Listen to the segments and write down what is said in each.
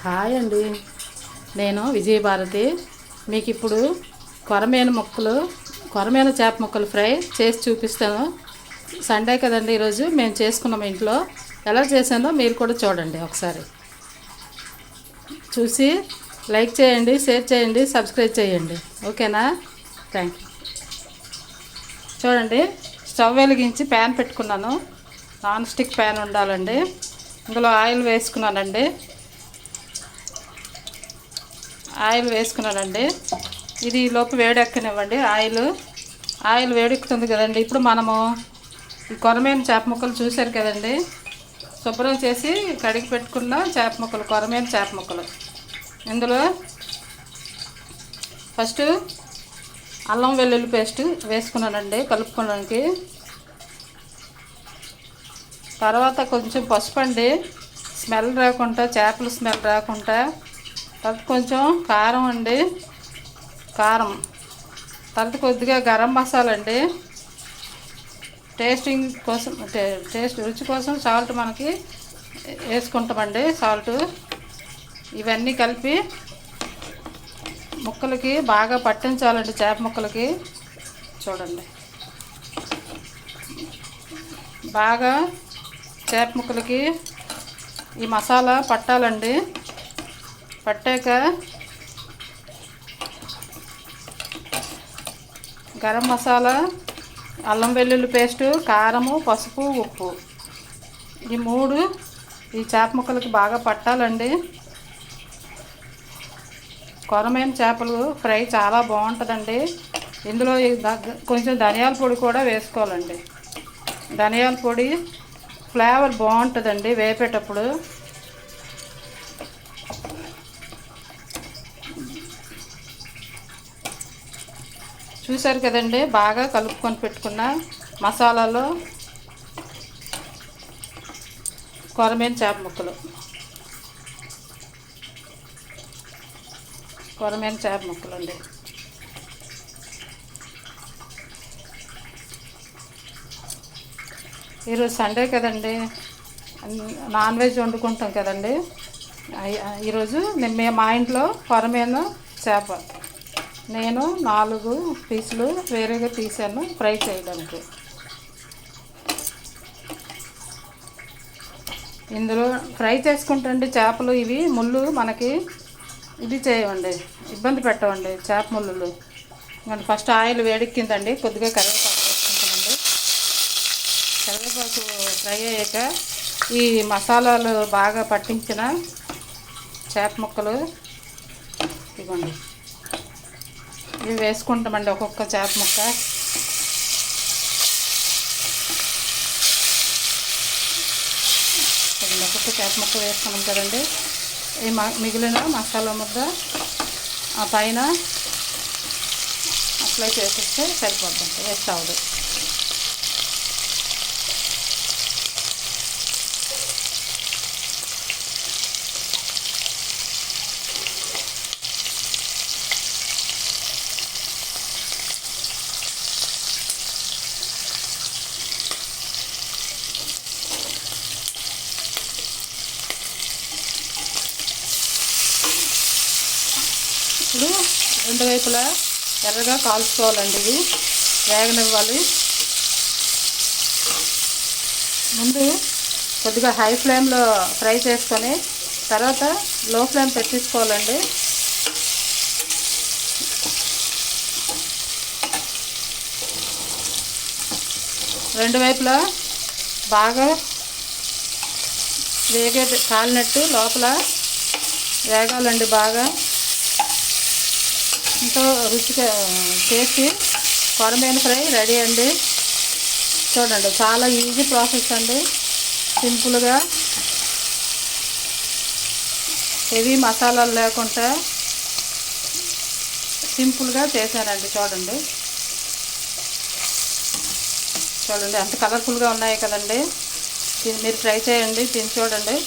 Hi అండి. నేను విజయభారతి. మీకు ఇప్పుడు కొరమేను చేప ముక్కలు ఫ్రై చేసి చూపిస్తాను. సండే కదండి, ఈరోజు మేము చేసుకున్నాం ఇంట్లో. ఎలా చేశానో మీరు కూడా చూడండి ఒకసారి. చూసి లైక్ చేయండి, షేర్ చేయండి, సబ్స్క్రైబ్ చేయండి. ఓకేనా? Thank you. చూడండి, స్టవ్ వెలిగించి ప్యాన్ పెట్టుకున్నాను. నాన్ స్టిక్ ప్యాన్ ఉండాలండి. ఇందులో ఆయిల్ వేసుకున్నానండి. ఇది లోపు వేడెక్కనివ్వండి. ఆయిల్ వేడెక్కుతుంది కదండి. ఇప్పుడు మనము ఈ కొరమేను చేప ముక్కలు చూశారు కదండి, శుభ్రం చేసి కడిగి పెట్టుకున్న చేప ముక్కలు, కొరమేను చేప ముక్కలు. ఇందులో ఫస్ట్ అల్లం వెల్లుల్లి పేస్ట్ వేసుకున్నానండి కలుపుకోవడానికి. తర్వాత కొంచెం పసుపు అండి, స్మెల్ రాకుండా, చేపల స్మెల్ రాకుండా. తర్వాత కొంచెం కారం అండి, తర్వాత కొద్దిగా గరం మసాలా అండి, రుచి కోసం సాల్ట్ మనకి వేసుకుంటామండి. సాల్ట్ ఇవన్నీ కలిపి ముక్కలకి బాగా పట్టించాలండి. చేప ముక్కలకి చూడండి, బాగా చేప ముక్కలకి ఈ మసాలా పట్టాలండి. పట్టాక గరం మసాలా, అల్లం వెల్లుల్లి పేస్టు, కారము, పసుపు, ఉప్పు, ఈ మూడు ఈ చేప ముక్కలకి బాగా పట్టాలండి. కొరమేను చేపలు ఫ్రై చాలా బాగుంటుందండి. ఇందులో కొంచెం ధనియాల పొడి కూడా వేసుకోవాలండి. ధనియాల పొడి ఫ్లేవర్ బాగుంటుందండి వేపేటప్పుడు. చూశారు కదండి, బాగా కలుపుకొని పెట్టుకున్న మసాలాలో కొరమేను చేప ముక్కలు అండి. ఈరోజు సండే కదండి, నాన్ వెజ్ వండుకుంటాం కదండి. ఈరోజు మా ఇంట్లో కొరమేను చేప నేను 4 పీసులు వేరేగా తీసాను ఫ్రై చేయడానికి. ఇందులో ఫ్రై చేసుకుంటండి చేపలు. ఇవి ముళ్ళు మనకి ఇది చేయవండి, ఇబ్బంది పెట్టవండి చేప ముళ్ళు. ఫస్ట్ ఆయిల్ వేడెక్కిందండి, కొద్దిగా కరివేపాకు వేసుకుంటామండి. కరివేపాకు ఫ్రై అయ్యాక ఈ మసాలాలు బాగా పట్టించిన చేప ముక్కలు ఇవ్వండి, ఇవి వేసుకుంటామండి. ఒక్కొక్క చేప ముక్క వేసుకున్నాం కదండి. ఈ మిగిలిన మసాలా ముద్ద ఆ పైన అప్లై చేసేస్తే సరిపోతుంది, వేస్ట్ అవ్వదు. ఇప్పుడు 2 వైపులా ఎర్రగా కాల్చుకోవాలండి. ఇవి వేగనివ్వాలి. ముందు కొద్దిగా హై ఫ్లేమ్లో ఫ్రై చేసుకొని తర్వాత లో ఫ్లేమ్ పెట్టించుకోవాలండి. రెండు వైపులా బాగా కాలినట్టు లోపల వేగాలండి. బాగా ఎంతో రుచిగా చేసి కొరమేను ఫ్రై రెడీ అండి. చూడండి, చాలా ఈజీ ప్రాసెస్ అండి. సింపుల్గా హెవీ మసాలాలు లేకుండా సింపుల్గా చేశానండి. చూడండి ఎంత కలర్ఫుల్గా ఉన్నాయి కదండి. మీరు ట్రై చేయండి, తిని చూడండి.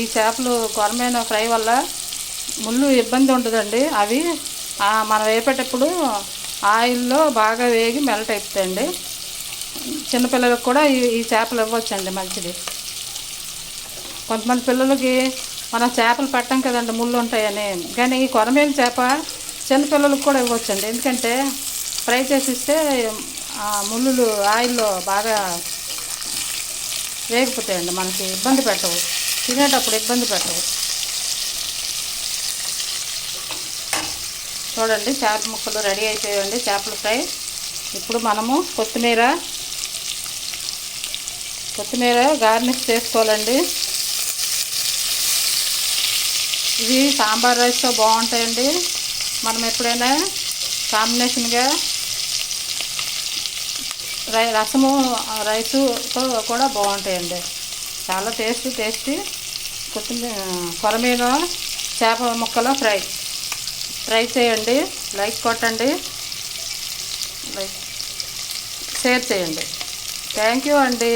ఈ చేపలు కొరమేను ఫ్రై వల్ల ముళ్ళు ఇబ్బంది ఉంటుందండి. అవి మనం వేపేటప్పుడు ఆయిల్లో బాగా వేగి మెల్ట్ అయిపోతాయండి. చిన్నపిల్లలకు కూడా ఈ చేపలు ఇవ్వచ్చండి, మంచిది. కొంతమంది పిల్లలకి మనం చేపలు పెట్టాం కదండి, ముళ్ళు ఉంటాయని. కానీ ఈ కొరమేను చేప చిన్న పిల్లలకు కూడా ఇవ్వచ్చండి. ఎందుకంటే ఫ్రై చేసి ఇస్తే ముళ్ళులు ఆయిల్లో బాగా వేగిపోతాయండి, మనకి ఇబ్బంది పెట్టవు, తినేటప్పుడు ఇబ్బంది పెట్టవు. చూడండి చేప ముక్కలు రెడీ అయిపోయాయండి, చేపల ఫ్రై. ఇప్పుడు మనము కొత్తిమీర గార్నిష్ చేసుకోవాలండి. ఇవి సాంబార్ రైస్తో బాగుంటాయండి. మనం ఎప్పుడైనా కాంబినేషన్గా రసము రైసుతో కూడా బాగుంటాయండి. చాలా టేస్టీ కొరమీన చేప ముక్కల ట్రై చేయండి. లైక్ కొట్టండి, షేర్ చేయండి. థ్యాంక్ యూ అండి.